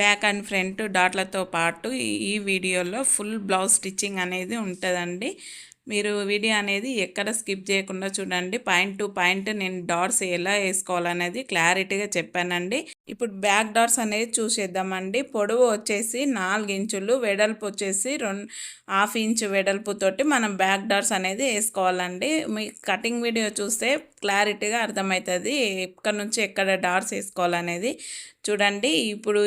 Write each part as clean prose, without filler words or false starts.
Back and front డాట్లతో పాటు ఈ వీడియోలో ఫుల్ బ్లౌజ్ స్టిచ్చింగ్ అనేది ఉంటుందండి. మీరు వీడియో అనేది ఎక్కడ స్కిప్ చేయకుండా చూడండి. పాయింట్ టు పాయింట్ నేను డాట్స్ ఎలా వేసుకోవాలనేది క్లారిటీగా చెప్పానండి. ఇప్పుడు బ్యాక్ డాట్స్ అనేది చూసేద్దామండి. పొడవు వచ్చేసి 4 ఇంచులు, వెడల్పు వచ్చేసి 1/2 ఇంచు వెడల్పుతోటి మనం బ్యాక్ డాట్స్ అనేది వేసుకోవాలండి. మీ కటింగ్ వీడియో చూస్తే క్లారిటీగా అర్థమవుతుంది ఎక్కడి నుంచి ఎక్కడ డాట్స్ వేసుకోవాలనేది. చూడండి, ఇప్పుడు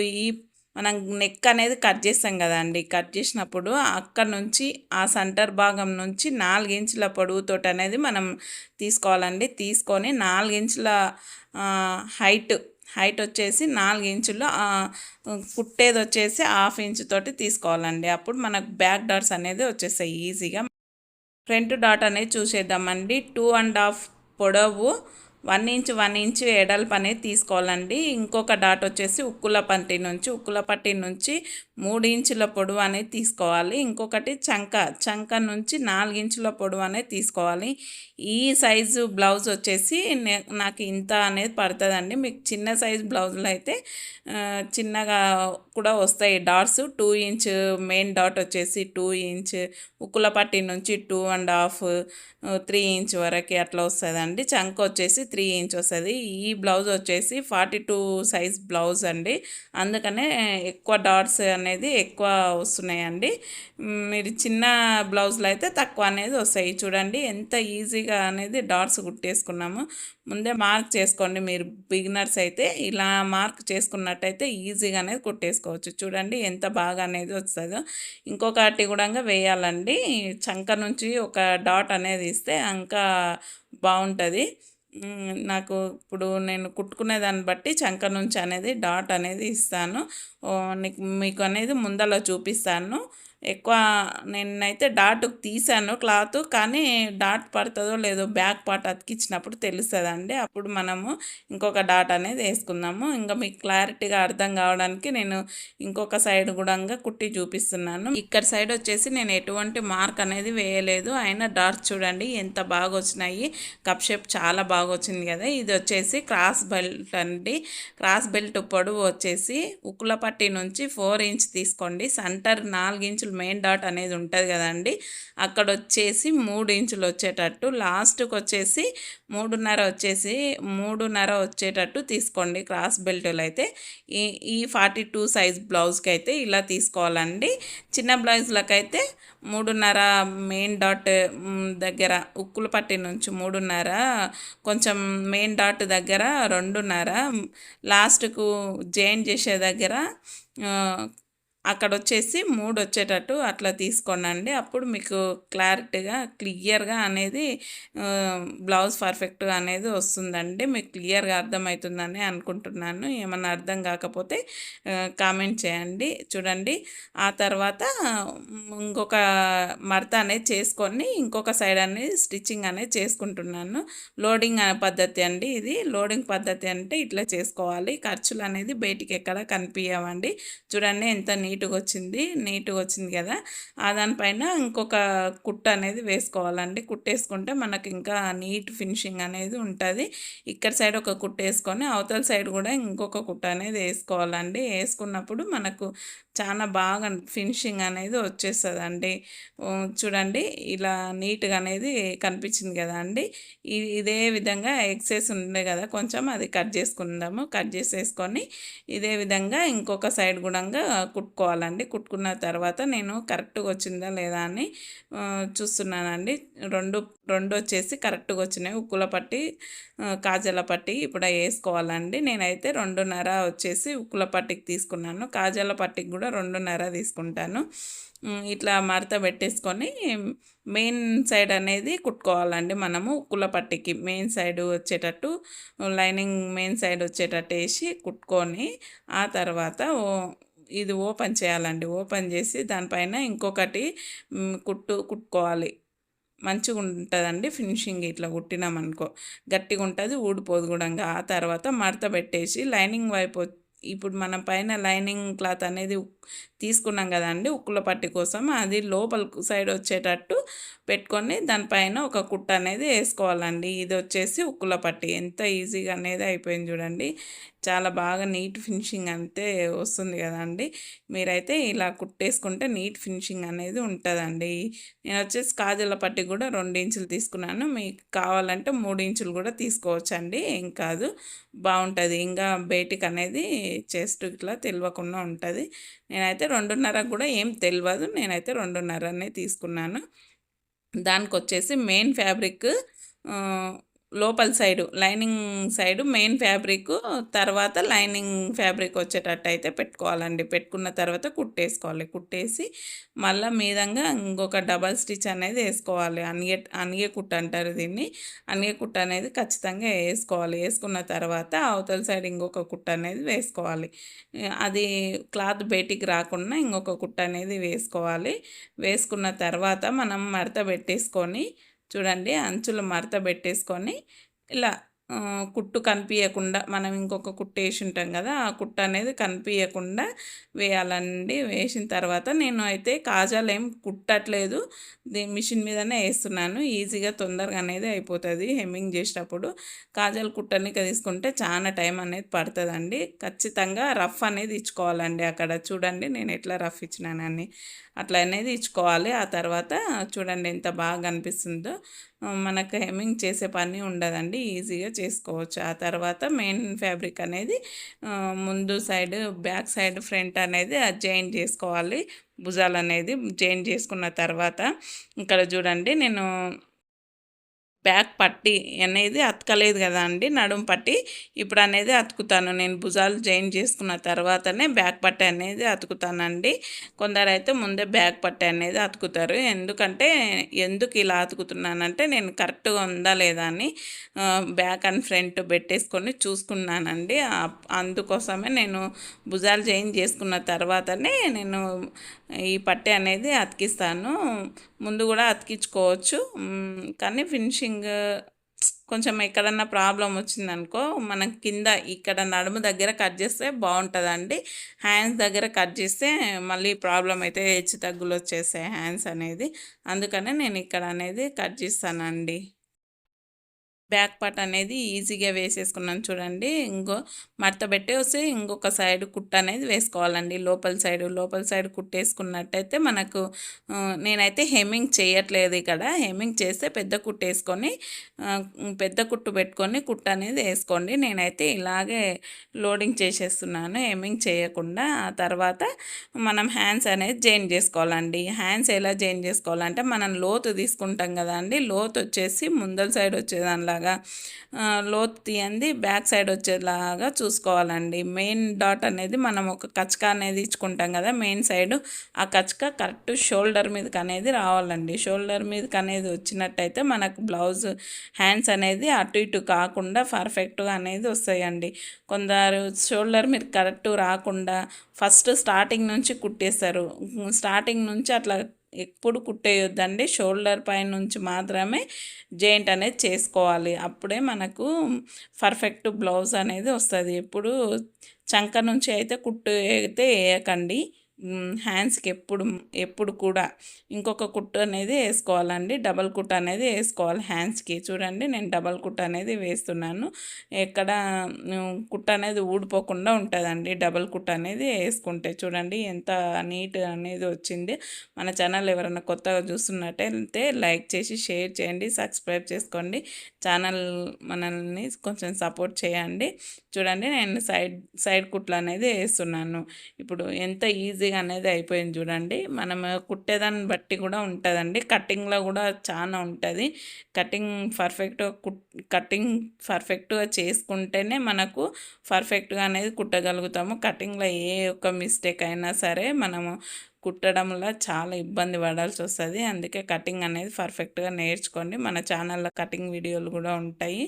మనం నెక్ అనేది కట్ చేస్తాం కదండి. కట్ చేసినప్పుడు అక్కడ నుంచి ఆ సెంటర్ భాగం నుంచి 4 ఇంచుల పొడవుతోటి అనేది మనం తీసుకోవాలండి. తీసుకొని 4 ఇంచుల హైట్ వచ్చేసి 4 ఇంచులు, కుట్టేది వచ్చేసి 1/2 ఇంచు తోటి తీసుకోవాలండి. అప్పుడు మనకు బ్యాక్ డాట్స్ అనేది వచ్చేస్తాయి ఈజీగా. ఫ్రంట్ డాట్ అనేది చూసేద్దామండి. 2.5 పొడవు, 1 ఇంచు ఎడల్పు అనేది తీసుకోవాలండి. ఇంకొక డాట్ వచ్చేసి ఉక్కుల పట్టి నుంచి 3 ఇంచుల పొడవు అనేది తీసుకోవాలి. ఇంకొకటి చంక నుంచి 4 ఇంచుల పొడవు అనేది తీసుకోవాలి. ఈ సైజు బ్లౌజ్ వచ్చేసి నాకు ఇంత అనేది పడుతుందండి. మీకు చిన్న సైజు బ్లౌజులు అయితే చిన్నగా కూడా వస్తాయి డాట్స్. 2 ఇంచ్ మెయిన్ డాట్ వచ్చేసి 2 ఇంచ్, ఉక్కుల పట్టి నుంచి 2.5, 3 ఇంచ్ వరకు అట్లా వస్తుందండి. చంక వచ్చేసి 3 ఇంచ్ వస్తుంది. ఈ బ్లౌజ్ వచ్చేసి 42 సైజ్ బ్లౌజ్ అండి. అందుకనే ఎక్కువ డాట్స్ అనేది ఎక్కువ వస్తున్నాయండి. మీరు చిన్న బ్లౌజ్లో అయితే తక్కువ అనేది వస్తాయి. చూడండి ఎంత ఈజీగా అనేది డాట్స్ కుట్టేసుకున్నాము. ముందే మార్క్ చేసుకోండి. మీరు బిగినర్స్ అయితే ఇలా మార్క్ చేసుకున్నట్టయితే ఈజీగా అనేది కుట్టేసుకోవచ్చు. చూడండి ఎంత బాగా అనేది వస్తుందో. ఇంకొకటి కూడా వేయాలండి. చంక నుంచి ఒక డాట్ అనేది ఇస్తే ఇంకా బాగుంటుంది. నాకు ఇప్పుడు నేను కుట్టుకునే దాన్ని బట్టి చంక నుంచి అనేది డాట్ అనేది ఇస్తాను. మీకు అనేది ముందలో చూపిస్తాను. ఎక్కువ నేనైతే డాట్ తీసాను క్లాత్, కానీ డాట్ పడుతుందో లేదో బ్యాక్ పార్ట్ అతికించినప్పుడు తెలుస్తుందండి. అప్పుడు మనము ఇంకొక డాట్ అనేది వేసుకుందాము. ఇంకా మీకు క్లారిటీగా అర్థం కావడానికి నేను ఇంకొక సైడ్ కూడా కుట్టి చూపిస్తున్నాను. ఇక్కడ సైడ్ వచ్చేసి నేను ఎటువంటి మార్క్ అనేది వేయలేదు, అయినా డాట్స్ చూడండి ఎంత బాగా వచ్చినాయి. కప్ షేప్ చాలా బాగా వచ్చింది కదా. ఇది వచ్చేసి క్రాస్ బెల్ట్ అండి. క్రాస్ బెల్ట్ పొడవు వచ్చేసి ఉక్కుల పట్టి నుంచి 4 ఇంచ్ తీసుకోండి. సెంటర్ 4 ఇంచులు మెయిన్ డాట్ అనేది ఉంటుంది కదండి, అక్కడ వచ్చేసి 3 ఇంచులు వచ్చేటట్టు, లాస్ట్కి వచ్చేసి 3.5 వచ్చేటట్టు తీసుకోండి. క్రాస్ బెల్టులు అయితే ఈ 42 సైజ్ బ్లౌజ్కి అయితే ఇలా తీసుకోవాలండి. చిన్న బ్లౌజ్లకైతే 3.5 మెయిన్ డాట్ దగ్గర, ఉక్కుల పట్టి నుంచి 3.5, కొంచెం మెయిన్ డాట్ దగ్గర 2.5, లాస్ట్కు జాయిన్ చేసే దగ్గర అక్కడ వచ్చేసి 3 వచ్చేటట్టు అట్లా తీసుకోండి. అప్పుడు మీకు క్లియర్గా అనేది బ్లౌజ్ పర్ఫెక్ట్గా అనేది వస్తుందండి. మీకు క్లియర్గా అర్థమవుతుందని అనుకుంటున్నాను. ఏమన్నా అర్థం కాకపోతే కామెంట్ చేయండి. చూడండి, ఆ తర్వాత ఇంకొక మడత అనేది చేసుకొని ఇంకొక సైడ్ అనేది స్టిచ్చింగ్ అనేది చేసుకుంటున్నాను. లోడింగ్ పద్ధతి అండి ఇది. లోడింగ్ పద్ధతి అంటే ఇట్లా చేసుకోవాలి. ఖర్చులు అనేది బయటికి ఎక్కడ కనిపించవండి. చూడండి ఎంత నీట్గా వచ్చింది కదా. దానిపైన ఇంకొక కుట్టు అనేది వేసుకోవాలండి. కుట్టేసుకుంటే మనకి ఇంకా నీట్ ఫినిషింగ్ అనేది ఉంటుంది. ఇక్కడ సైడ్ ఒక కుట్టు వేసుకొని అవతల సైడ్ కూడా ఇంకొక కుట్టు అనేది వేసుకోవాలండి. వేసుకున్నప్పుడు మనకు చాలా బాగా ఫినిషింగ్ అనేది వచ్చేస్తుందండి. చూడండి ఇలా నీట్గా అనేది కనిపించింది కదా అండి. ఇదే విధంగా ఎక్సెస్ ఉంది కదా కొంచెం, అది కట్ చేసుకుందాము. కట్ చేసేసుకొని ఇదే విధంగా ఇంకొక సైడ్ కూడా కుట్టుకోవాలండి. కుట్టుకున్న తర్వాత నేను కరెక్ట్గా వచ్చిందా లేదా అని చూస్తున్నానండి. రెండు వచ్చేసి కరెక్ట్గా వచ్చినాయి. ఉక్కుల పట్టి, కాజల పట్టి ఇప్పుడు వేసుకోవాలండి. నేనైతే 2.5 వచ్చేసి ఉక్కుల పట్టికి తీసుకున్నాను. కాజల పట్టికి కూడా 2.5 తీసుకుంటాను. ఇట్లా మడత పెట్టేసుకొని మెయిన్ సైడ్ అనేది కుట్టుకోవాలండి. మనము ఉక్కుల పట్టికి మెయిన్ సైడ్ వచ్చేటట్టు, లైనింగ్ మెయిన్ సైడ్ వచ్చేటట్టు వేసి కుట్టుకొని ఆ తర్వాత ఇది ఓపెన్ చేయాలండి. ఓపెన్ చేసి దానిపైన ఇంకొకటి కుట్టుకోవాలి. మంచిగా ఉంటుందండి ఫినిషింగ్. ఇట్లా కుట్టినామనుకో గట్టిగా ఉంటుంది, ఊడిపోదు కూడా. ఆ తర్వాత మడత పెట్టేసి లైనింగ్ వైపు, ఇప్పుడు మనం పైన లైనింగ్ క్లాత్ అనేది తీసుకున్నాం కదండి ఉక్కుల పట్టి కోసం, అది లోపల సైడ్ వచ్చేటట్టు పెట్టుకొని దానిపైన ఒక కుట్ట అనేది వేసుకోవాలండి. ఇది వచ్చేసి ఉక్కుల పట్టి. ఎంత ఈజీగా అనేది అయిపోయింది చూడండి. చాలా బాగా నీట్ ఫినిషింగ్ అంతే వస్తుంది కదండి. మీరైతే ఇలా కుట్టేసుకుంటే నీట్ ఫినిషింగ్ అనేది ఉంటుందండి. నేను వచ్చేసి కాజల పట్టి కూడా 2 ఇంచులు తీసుకున్నాను. మీకు కావాలంటే 3 ఇంచులు కూడా తీసుకోవచ్చండి, ఏం కాదు, బాగుంటుంది. ఇంకా బయటికి అనేది చెస్ట్ ఇట్లా తెలియకుండా ఉంటుంది. నేనైతే 2.5 కూడా ఏం తెలియదు, నేనైతే 2.5 తీసుకున్నాను. దానికొచ్చేసి మెయిన్ ఫ్యాబ్రిక్ లోపల side lining side main fabric, తర్వాత లైనింగ్ ఫ్యాబ్రిక్ వచ్చేటట్టు అయితే పెట్టుకోవాలండి. పెట్టుకున్న తర్వాత కుట్టేసుకోవాలి. కుట్టేసి మళ్ళీ మీదంగా ఇంకొక డబల్ స్టిచ్ అనేది వేసుకోవాలి. అనిగే కుట్టు అంటారు దీన్ని. అనిగే కుట్టు అనేది ఖచ్చితంగా వేసుకోవాలి. వేసుకున్న తర్వాత అవతల సైడ్ ఇంకొక కుట్టు అనేది వేసుకోవాలి. అది క్లాత్ బయటికి రాకుండా ఇంకొక కుట్టు అనేది వేసుకోవాలి. వేసుకున్న తర్వాత మనం మడత పెట్టేసుకొని చూడండి, అంచులు మడత పెట్టేసుకొని ఇలా కుట్టు కనిపించకుండా మనం ఇంకొక కుట్టు వేసి ఉంటాం కదా, ఆ కుట్టు అనేది కనిపించకుండా వేయాలండి. వేసిన తర్వాత నేను అయితే కాజాలు ఏం కుట్టట్లేదు, మిషన్ మీదనే వేస్తున్నాను. ఈజీగా తొందరగా అనేది అయిపోతుంది హెమ్మింగ్ చేసేటప్పుడు. కాజాలు కుట్టనికి తీసుకుంటే చాలా టైం అనేది పడుతుందండి. ఖచ్చితంగా రఫ్ అనేది ఇచ్చుకోవాలండి. అక్కడ చూడండి నేను ఎట్లా రఫ్ ఇచ్చినానని అట్లా అనేది ఇచ్చుకోవాలి. ఆ తర్వాత చూడండి ఎంత బాగా కనిపిస్తుందో. మనకు హెమ్మింగ్ చేసే పని ఉండదండి, ఈజీగా చేసుకోవచ్చు. ఆ తర్వాత మెయిన్ ఫ్యాబ్రిక్ అనేది ముందు సైడ్, బ్యాక్ సైడ్, ఫ్రంట్ అనేది జాయిన్ చేసుకోవాలి. భుజాలు అనేది జాయిన్ చేసుకున్న తర్వాత ఇక్కడ చూడండి నేను బ్యాక్ పట్టి అనేది అతకలేదు కదా అండి, నడుము పట్టి ఇప్పుడు అనేది అతుకుతాను. నేను భుజాలు జాయిన్ చేసుకున్న తర్వాతనే బ్యాక్ పట్టి అనేది అతుకుతానండి. కొందరైతే ముందే బ్యాక్ పట్టి అనేది అతుకుతారు. ఎందుకు ఇలా అతుకుతున్నానంటే నేను కరెక్ట్గా ఉందా లేదా అని బ్యాక్ అండ్ ఫ్రంట్ పెట్టేసుకొని చూసుకున్నానండి. అందుకోసమే నేను భుజాలు జాయిన్ చేసుకున్న తర్వాతనే నేను ఈ పట్టి అనేది అతికిస్తాను. ముందు కూడా అతికించుకోవచ్చు, కానీ ఫినిషింగ్ కొంచెం ఎక్కడన్నా ప్రాబ్లం వచ్చిందనుకో మనం కింద ఇక్కడ నడుము దగ్గర కట్ చేస్తే బాగుంటుందండి. హ్యాండ్స్ దగ్గర కట్ చేస్తే మళ్ళీ ప్రాబ్లం అయితే హెచ్చు తగ్గులు వచ్చేసాయి హ్యాండ్స్ అనేది. అందుకనే నేను ఇక్కడ అనేది కట్ చేస్తానండి. బ్యాక్ పార్ట్ అనేది ఈజీగా వేసేసుకున్నాను చూడండి. మడత పెట్టేసి ఇంకొక సైడ్ కుట్టు అనేది వేసుకోవాలండి. లోపల సైడ్ కుట్టేసుకున్నట్టయితే మనకు నేనైతే హెమ్మింగ్ చేయట్లేదు. ఇక్కడ హెమ్మింగ్ చేస్తే పెద్ద కుట్టు వేసుకొని పెద్ద కుట్టు పెట్టుకొని కుట్టు అనేది వేసుకోండి. నేనైతే ఇలాగే లోడింగ్ చేసేస్తున్నాను హెమ్మింగ్ చేయకుండా. ఆ తర్వాత మనం హ్యాండ్స్ అనేది జాయిన్ చేసుకోవాలండి. హ్యాండ్స్ ఎలా జాయిన్ చేసుకోవాలంటే మనం లోతు తీసుకుంటాం కదా అండి, లోతు వచ్చేసి ముందల సైడ్ వచ్చేదానిలాగా లోతు తీయండి బ్యాక్ సైడ్ వచ్చేలాగా చూసుకోవాలండి. మెయిన్ డాట్ అనేది మనం ఒక కచక అనేది ఇచ్చుకుంటాం కదా మెయిన్ సైడ్, ఆ కచక కరెక్ట్ షోల్డర్ మీదకి అనేది రావాలండి. షోల్డర్ మీదకి అనేది వచ్చినట్టయితే మనకు బ్లౌజ్ హ్యాండ్స్ అనేది అటు ఇటు కాకుండా పర్ఫెక్ట్గా అనేది వస్తాయండి. కొందరు షోల్డర్ మీద కరెక్ట్ రాకుండా ఫస్ట్ స్టార్టింగ్ నుంచి కుట్టేస్తారు. స్టార్టింగ్ నుంచి అట్లా ఎప్పుడు కుట్టేయొద్దండి. షోల్డర్ పై నుంచి మాత్రమే జాయింట్ అనేది చేసుకోవాలి. అప్పుడే మనకు పర్ఫెక్ట్ బ్లౌజ్ అనేది వస్తుంది. ఎప్పుడు చంక నుంచి అయితే కుట్టు అయితే వేయకండి. హ్యాండ్స్కి ఎప్పుడు కూడా ఇంకొక కుట్టు అనేది వేసుకోవాలండి. డబల్ కుట్టు అనేది వేసుకోవాలి హ్యాండ్స్కి. చూడండి నేను డబల్ కుట్టు అనేది వేస్తున్నాను. ఎక్కడ కుట్టు అనేది ఊడిపోకుండా ఉంటుందండి డబల్ కుట్టు అనేది వేసుకుంటే. చూడండి ఎంత నీట్ అనేది వచ్చింది. మన ఛానల్ ఎవరైనా కొత్తగా చూస్తున్నట్టయితే లైక్ చేసి షేర్ చేయండి, సబ్స్క్రైబ్ చేసుకోండి. ఛానల్ మనల్ని కొంచెం సపోర్ట్ చేయండి. చూడండి నేను సైడ్ కుట్లు అనేది వేస్తున్నాను. ఇప్పుడు ఎంత ఈజీగా అనేది అయిపోయింది చూడండి. మనం కుట్టేదాన్ని బట్టి కూడా ఉంటుందండి. కటింగ్లో కూడా చాలా ఉంటుంది. కటింగ్ పర్ఫెక్ట్గా చేసుకుంటేనే మనకు పర్ఫెక్ట్గా అనేది కుట్టగలుగుతాము. కటింగ్లో ఏ ఒక్క మిస్టేక్ అయినా సరే మనము కుట్టడంలో చాలా ఇబ్బంది పడాల్సి వస్తుంది. అందుకే కటింగ్ అనేది పర్ఫెక్ట్గా నేర్చుకోండి. మన ఛానల్లో కటింగ్ వీడియోలు కూడా ఉంటాయి,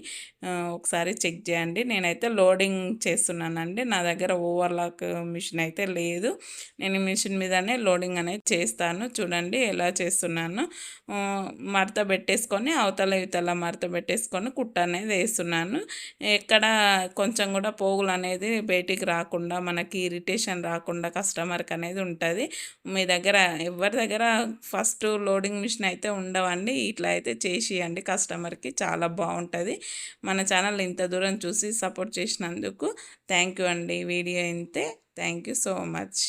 ఒకసారి చెక్ చేయండి. నేనైతే లోడింగ్ చేస్తున్నానండి. నా దగ్గర ఓవర్లాక్ మిషన్ అయితే లేదు. నేను మిషన్ మీదనే లోడింగ్ అనేది చేస్తాను. చూడండి ఎలా చేస్తున్నాను. మడత పెట్టేసుకొని అవతల మడత పెట్టేసుకొని కుట్ట అనేది వేస్తున్నాను. ఎక్కడ కొంచెం కూడా పోగులు అనేది బయటికి రాకుండా మనకి ఇరిటేషన్ రాకుండా కస్టమర్కి అనేది ఉంటుంది. మీ దగ్గర ఎవరి దగ్గర ఫస్ట్ లోడింగ్ మిషన్ అయితే ఉండవండి. ఇట్లా అయితే చేసియండి కస్టమర్కి, చాలా బాగుంటుంది. మన ఛానల్ ఇంత దూరం చూసి సపోర్ట్ చేసినందుకు థ్యాంక్ యూ అండి. వీడియో ఇంతే. Thank you so much.